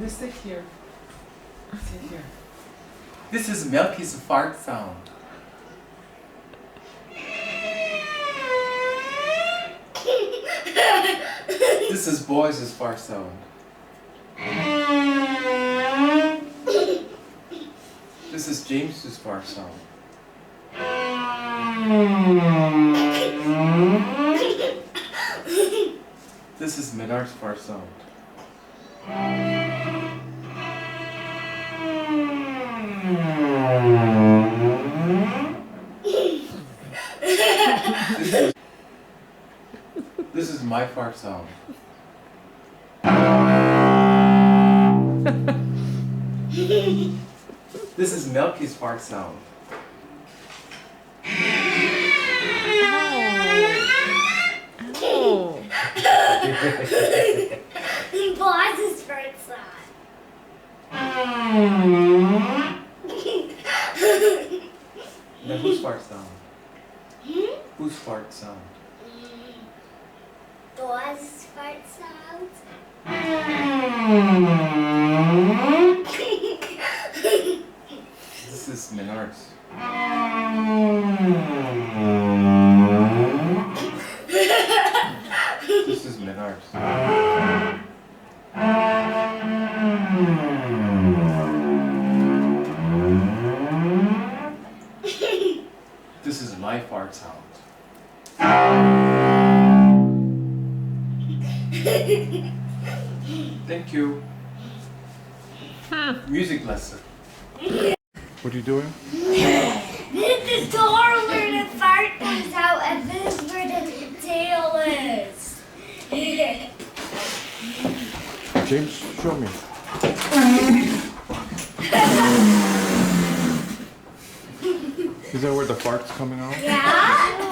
Let's sit here. Sit here. This is Milky's fart sound. This is Boys' fart sound. This is James's fart sound. This is Menard's fart sound. This is my fart sound. This is Milky's fart sound. Oh. Boss's fart sound. Now whose fart sound? Hmm? Whose fart sound? Boss's fart sound. This is Menard's. This is Menard's. This is my fart sound. Thank you. Music lesson. What are you doing? This is the door where the fart comes out, and this is where the tail is. James, show me. Is that where the fart's coming out? Yeah?